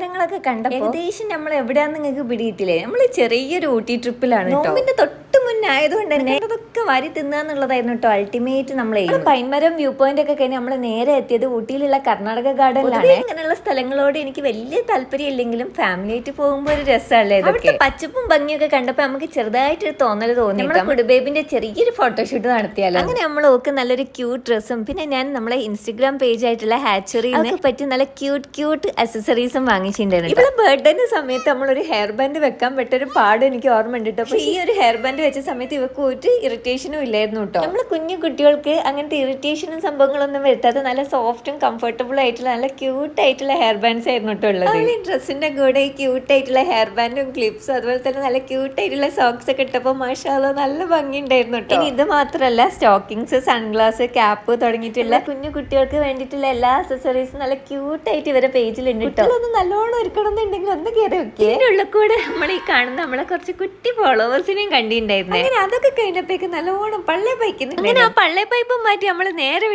സ്ഥലങ്ങളൊക്കെ കണ്ടപ്പോൾ ഏകദേശം നമ്മൾ എവിടെയാന്ന് നിങ്ങൾക്ക് പിടിയിട്ടില്ലേ? നമ്മൾ ചെറിയൊരു ഊട്ടി ട്രിപ്പിലാണ്. നോമ്പിന്റെ തൊട്ട് മുന്നേ ആയതുകൊണ്ട് തന്നെ അതൊക്കെ വാരി തിന്നാന്നുള്ളതായിരുന്നു കേട്ടോ അൾട്ടിമേറ്റ്. നമ്മൾ പൈൻമരം വ്യൂ പോയിന്റ് ഒക്കെ കഴിഞ്ഞ് നമ്മൾ നേരെ എത്തിയത് ഊട്ടിയിലുള്ള കർണാടക ഗാർഡനിലാണ്. ഇങ്ങനെയുള്ള സ്ഥലങ്ങളോട് എനിക്ക് വലിയ താല്പര്യം ഇല്ലെങ്കിലും ഫാമിലി ആയിട്ട് പോകുമ്പോൾ ഒരു രസമല്ലേ ഇതൊക്കെ. പച്ചപ്പും ഭംഗിയൊക്കെ കണ്ടപ്പോൾ നമുക്ക് ചെറുതായിട്ടൊരു തോന്നൽ തോന്നി നമ്മുടെ കുടുംബേബിന്റെ ചെറിയൊരു ഫോട്ടോഷൂട്ട് നടത്തിയാലോ. അങ്ങനെ നമ്മൾ ഓക്ക് നല്ലൊരു ക്യൂട്ട് ഡ്രസ്സും പിന്നെ ഞാൻ നമ്മളെ ഇൻസ്റ്റഗ്രാം പേജ് ആയിട്ടുള്ള ഹാച്ചറിനെ പറ്റി നല്ല ക്യൂട്ട് അക്സസറീസും വാങ്ങിച്ചിട്ടുണ്ടായിരുന്നു. ഇവിടെ ബർത്ത്ഡേന്റെ സമയത്ത് നമ്മളൊരു ഹെയർ ബാൻഡ് വെക്കാൻ പറ്റൊരു പാട് എനിക്ക് ഓർമ്മ ഉണ്ട് കേട്ടോ. പക്ഷേ ഈ ഒരു ഹെയർ ബാൻഡ് വെച്ച സമയത്ത് ഇവക്ക് ഒരു ഇറിറ്റേഷനും ഇല്ലായിരുന്നു കേട്ടോ. നമ്മള് കുഞ്ഞു കുട്ടികൾക്ക് അങ്ങനത്തെ ഇറിറ്റേഷനും സംഭവങ്ങളൊന്നും വരുത്താത്ത നല്ല സോഫ്റ്റും കംഫർട്ടബിൾ ആയിട്ടുള്ള നല്ല ക്യൂട്ട് ആയിട്ടുള്ള ഹെയർ ബാൻഡ്സ് ആയിരുന്നു കേട്ടോ ഉള്ളത്. ഈ ഡ്രസ്സിന്റെ കൂടെ ഈ ക്യൂട്ട് ആയിട്ടുള്ള ഹെയർ ബാൻഡും ക്ലിപ്സും അതുപോലെ തന്നെ നല്ല ക്യൂട്ട് ആയിട്ടുള്ള സോക്സ് ഒക്കെ ഇട്ടപ്പോൾ മാഷാഅല്ലാഹ് നല്ല ഭംഗി ഉണ്ടായിരുന്നു കേട്ടോ. ഇനി ഇത് മാത്രമല്ല സ്റ്റോക്കിങ്സ്, സൺഗ്ലാസ്, ക്യാപ്പ് തുടങ്ങിയിട്ടുള്ള കുഞ്ഞു കുട്ടികൾക്ക് വേണ്ടിയിട്ടുള്ള എല്ലാ അക്സസറീസും നല്ല ക്യൂട്ട് ആയിട്ട് ഇവരെ പേജിലുണ്ട് കേട്ടോ. ഒന്ന് നല്ലോണം ഒരുക്കണം എന്നുണ്ടെങ്കിൽ ഒന്ന് കയറി വെക്കുക. ഇതിന്റെ ഉള്ളിൽ കൂടെ നമ്മൾ ഈ കാണുന്ന നമ്മളെ കുറച്ച് കുട്ടി ഫോളോവേഴ്സിനെയും കണ്ടിട്ടുണ്ടായിരുന്നു. അങ്ങനെ അതൊക്കെ കഴിഞ്ഞപ്പോഴേക്ക് നല്ലോണം പള്ളേ പൈക്കുന്നു. അങ്ങനെ ആ പള്ളേ പൈപ്പും മാറ്റി നമ്മൾ നേരെ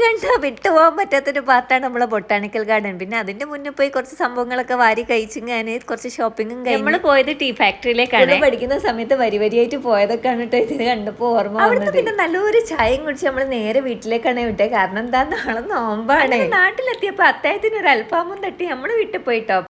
കണ്ടാ വിട്ടുപോകാൻ പറ്റാത്തൊരു പാർട്ടാണ് നമ്മളെ ബൊട്ടാണിക്കൽ ഗാർഡൻ. പിന്നെ അതിന്റെ മുന്നേ പോയി കുറച്ച് സംഭവങ്ങളൊക്കെ വാരി കഴിച്ചിങ്ങനെ കുറച്ച് ഷോപ്പിങ്ങും കഴിഞ്ഞ് നമ്മൾ പോയത് ടീ ഫാക്ടറിയിലേക്കാണ്. പഠിക്കുന്ന സമയത്ത് വരിയായിട്ട് പോയതൊക്കെയാണ് കേട്ടോ ഇത് കണ്ടപ്പോ ഓർമ്മ വന്നത്. പിന്നെ നല്ലൊരു ചായയും കുടിച്ച് നമ്മൾ നേരെ വീട്ടിലേക്കാണ് വിട്ടത്. കാരണം എന്താ നാളെ നോമ്പാണ്. നാട്ടിലെത്തിയപ്പോ അത്താഴത്തിന് ഒരു അൽഫാമും തട്ടി നമ്മൾ വിട്ടു പോയിട്ടോ.